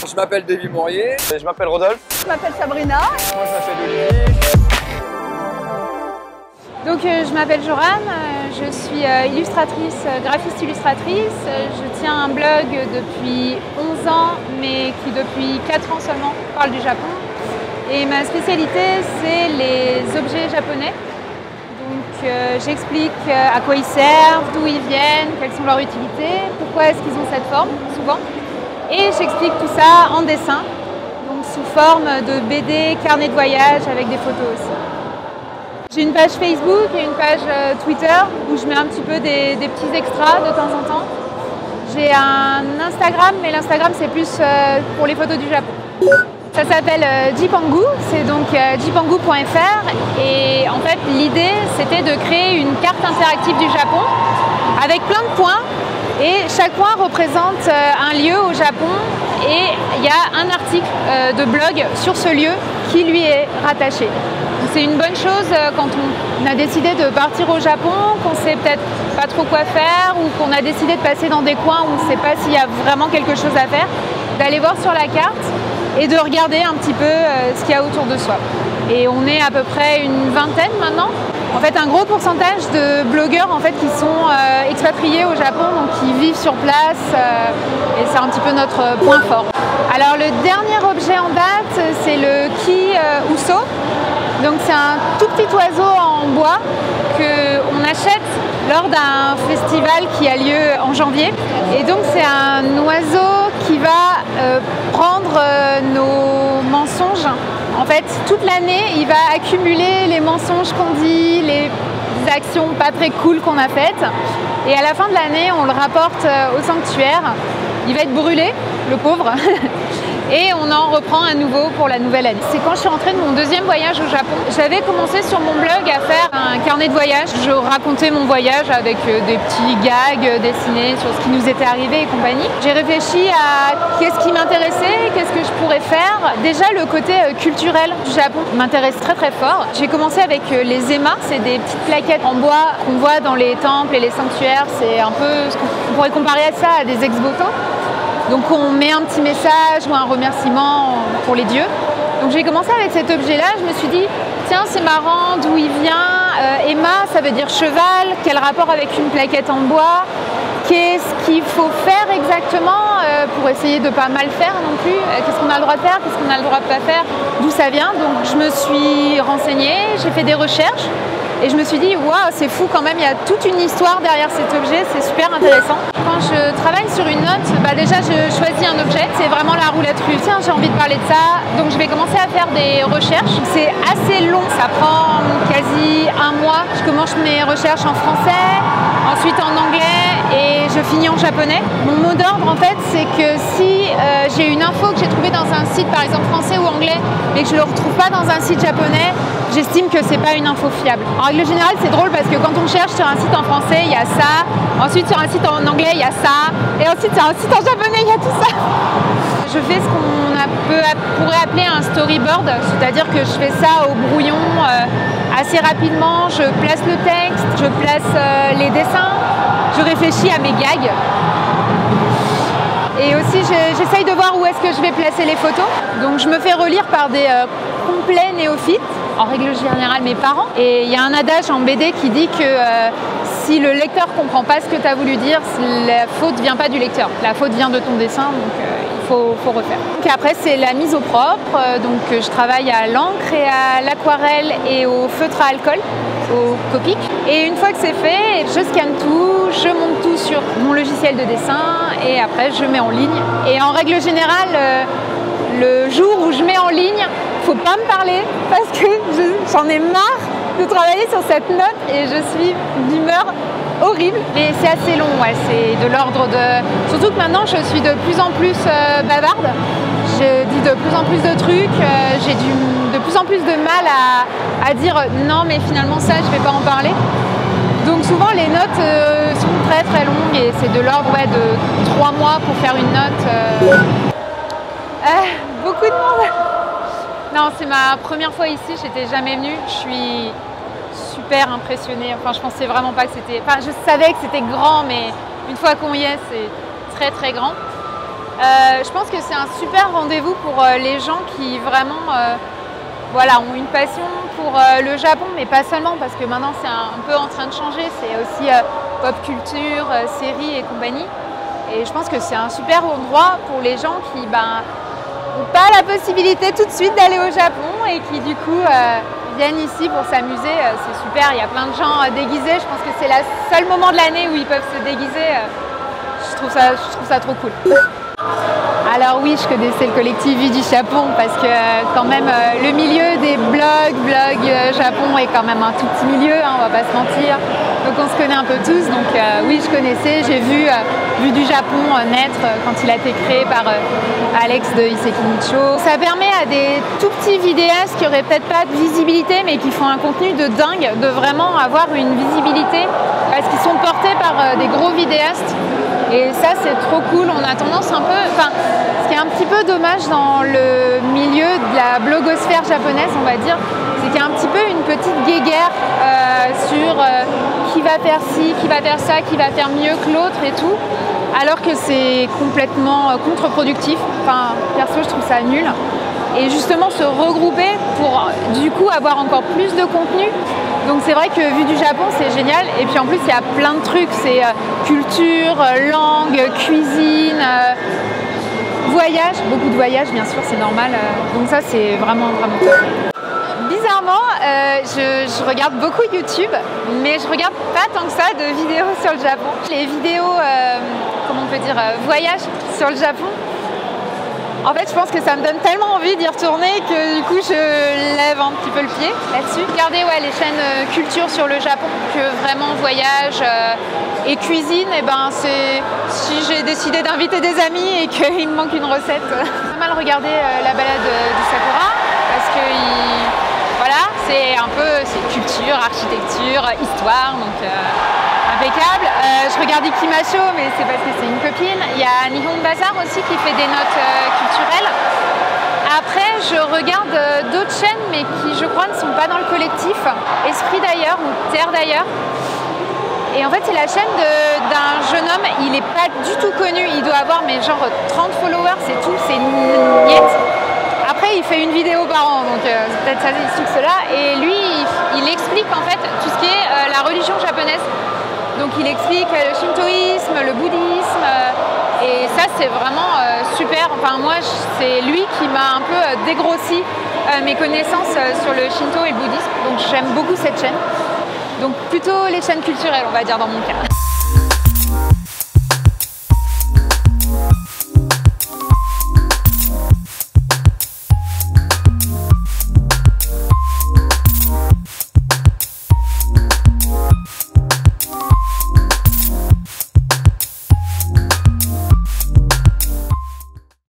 Je m'appelle Davy Mourier. Je m'appelle Rodolphe. Je m'appelle Sabrina. Moi je m'appelle Olivier. Donc je m'appelle Joran, je suis illustratrice, graphiste illustratrice. Je tiens un blog depuis 11 ans, mais qui depuis 4 ans seulement parle du Japon. Et ma spécialité, c'est les objets japonais. Donc j'explique à quoi ils servent, d'où ils viennent, quelles sont leurs utilités, pourquoi est-ce qu'ils ont cette forme, souvent. Et j'explique tout ça en dessin, donc sous forme de BD, carnet de voyage avec des photos aussi. J'ai une page Facebook et une page Twitter où je mets un petit peu des petits extras de temps en temps. J'ai un Instagram, mais l'Instagram c'est plus pour les photos du Japon. Ça s'appelle Jipangu, c'est donc jipangu.fr et en fait l'idée c'était de créer une carte interactive du Japon avec plein de points et chaque point représente un lieu au Japon et il y a un article de blog sur ce lieu qui lui est rattaché. C'est une bonne chose quand on a décidé de partir au Japon, qu'on sait peut-être pas trop quoi faire ou qu'on a décidé de passer dans des coins où on ne sait pas s'il y a vraiment quelque chose à faire, d'aller voir sur la carte et de regarder un petit peu ce qu'il y a autour de soi. Et on est à peu près une vingtaine maintenant. En fait, un gros pourcentage de blogueurs en fait, qui sont expatriés au Japon, donc qui vivent sur place et c'est un petit peu notre point fort. Alors le dernier objet en date, c'est le Ki Uso. Donc c'est un tout petit oiseau en bois qu'on achète lors d'un festival qui a lieu en janvier. Et donc c'est un oiseau qui va prendre nos mensonges. En fait, toute l'année, il va accumuler les mensonges qu'on dit, les actions pas très cool qu'on a faites. Et à la fin de l'année, on le rapporte au sanctuaire. Il va être brûlé, le pauvre. Et on en reprend à nouveau pour la nouvelle année. C'est quand je suis rentrée de mon deuxième voyage au Japon. J'avais commencé sur mon blog à faire un carnet de voyage. Je racontais mon voyage avec des petits gags dessinés sur ce qui nous était arrivé et compagnie. J'ai réfléchi à qu'est-ce qui m'intéressait, qu'est-ce que je pourrais faire. Déjà, le côté culturel du Japon m'intéresse très très fort. J'ai commencé avec les ema, c'est des petites plaquettes en bois qu'on voit dans les temples et les sanctuaires. C'est un peu ce qu'on pourrait comparer à ça, à des ex-voto. Donc on met un petit message ou un remerciement pour les dieux. Donc j'ai commencé avec cet objet-là, je me suis dit, tiens c'est marrant, d'où il vient, Emma ça veut dire cheval, quel rapport avec une plaquette en bois, qu'est-ce qu'il faut faire exactement pour essayer de ne pas mal faire non plus, qu'est-ce qu'on a le droit de faire, qu'est-ce qu'on a le droit de ne pas faire, d'où ça vient. Donc je me suis renseignée, j'ai fait des recherches. Et je me suis dit, waouh, c'est fou quand même, il y a toute une histoire derrière cet objet, c'est super intéressant. Quand je travaille sur une note, déjà je choisis un objet, c'est vraiment la roulette russe. Tiens, j'ai envie de parler de ça, donc je vais commencer à faire des recherches. C'est assez long, ça prend quasi un mois. Je commence mes recherches en français, ensuite en anglais et je finis en japonais. Mon mot d'ordre en fait, c'est que si j'ai une info que j'ai trouvée dans un site, par exemple français ou anglais, mais que je ne le retrouve pas dans un site japonais, j'estime que c'est pas une info fiable. En règle générale, c'est drôle parce que quand on cherche sur un site en français, il y a ça. Ensuite, sur un site en anglais, il y a ça. Et ensuite, sur un site en japonais, il y a tout ça. Je fais ce qu'on pourrait appeler un storyboard, c'est-à-dire que je fais ça au brouillon assez rapidement. Je place le texte, je place les dessins, je réfléchis à mes gags. Et aussi, j'essaye de voir où est-ce que je vais placer les photos. Donc, je me fais relire par des complets néophytes, en règle générale mes parents. Et il y a un adage en BD qui dit que si le lecteur ne comprend pas ce que tu as voulu dire, la faute ne vient pas du lecteur. La faute vient de ton dessin, donc il faut refaire. Donc après, c'est la mise au propre. Donc je travaille à l'encre et à l'aquarelle et au feutre à alcool, au Copic. Et une fois que c'est fait, je scanne tout, je monte tout sur mon logiciel de dessin et après je mets en ligne. Et en règle générale, le jour où je mets en ligne, faut pas me parler parce que j'en ai marre de travailler sur cette note et je suis d'humeur horrible. Mais c'est assez long, ouais, c'est de l'ordre de... Surtout que maintenant je suis de plus en plus bavarde, je dis de plus en plus de trucs, j'ai de plus en plus de mal à dire non mais finalement ça je vais pas en parler. Donc souvent les notes sont très très longues et c'est de l'ordre de 3 mois pour faire une note. Beaucoup de monde. Non, c'est ma première fois ici, j'étais jamais venue, je suis super impressionnée, enfin je pensais vraiment pas que c'était... Enfin je savais que c'était grand, mais une fois qu'on y est, c'est très très grand. Je pense que c'est un super rendez-vous pour les gens qui vraiment voilà, ont une passion pour le Japon, mais pas seulement, parce que maintenant c'est un peu en train de changer, c'est aussi pop culture, séries et compagnie. Et je pense que c'est un super endroit pour les gens qui n'ont pas la possibilité tout de suite d'aller au Japon et qui du coup viennent ici pour s'amuser. C'est super, il y a plein de gens déguisés, je pense que c'est le seul moment de l'année où ils peuvent se déguiser. Je trouve ça trop cool. Alors oui, je connaissais le collectif Vie du Japon parce que quand même le milieu des blogs Japon est quand même un tout petit milieu, hein, on va pas se mentir. Donc on se connaît un peu tous, donc oui je connaissais, j'ai vu Vue du Japon naître quand il a été créé par Alex de Iseki Nicho. Ça permet à des tout petits vidéastes qui n'auraient peut-être pas de visibilité mais qui font un contenu de dingue de vraiment avoir une visibilité parce qu'ils sont portés par des gros vidéastes. Et ça c'est trop cool, on a tendance un peu, ce qui est un petit peu dommage dans le milieu de la blogosphère japonaise on va dire, c'est qu'il y a un petit peu une petite guéguerre sur qui va faire ci, qui va faire ça, qui va faire mieux que l'autre et tout, alors que c'est complètement contre-productif, enfin perso je trouve ça nul. Et justement se regrouper pour du coup avoir encore plus de contenu. Donc c'est vrai que Vue du Japon c'est génial et puis en plus il y a plein de trucs, c'est culture, langue, cuisine, voyage, beaucoup de voyages bien sûr c'est normal, donc ça c'est vraiment top. Bizarrement, je regarde beaucoup YouTube, mais je regarde pas tant que ça de vidéos sur le Japon. Les vidéos, comment on peut dire, voyage sur le Japon, en fait, je pense que ça me donne tellement envie d'y retourner que du coup, je lève un petit peu le pied là-dessus. Regardez les chaînes culture sur le Japon, que vraiment voyage et cuisine, et c'est si j'ai décidé d'inviter des amis et qu'il me manque une recette. J'ai pas mal regardé la balade du Sakura parce que voilà, c'est un peu culture, architecture, histoire, donc impeccable. Je regarde Ikimasho, mais c'est parce que c'est une copine. Il y a Nihon Bazar aussi qui fait des notes culturelles. Après, je regarde d'autres chaînes, mais qui, je crois, ne sont pas dans le collectif. Esprit d'ailleurs ou Terre d'ailleurs. Et en fait, c'est la chaîne d'un jeune homme. Il n'est pas du tout connu. Il doit avoir, mais genre 30 followers, c'est tout. C'est niet. Après, il fait une vidéo par an, donc c'est peut-être ça ce succès-là. Et lui, il explique en fait tout ce qui est la religion japonaise. Donc il explique le shintoïsme, le bouddhisme, et ça c'est vraiment super. Enfin moi, c'est lui qui m'a un peu dégrossi mes connaissances sur le shinto et le bouddhisme. Donc j'aime beaucoup cette chaîne. Donc plutôt les chaînes culturelles, on va dire dans mon cas.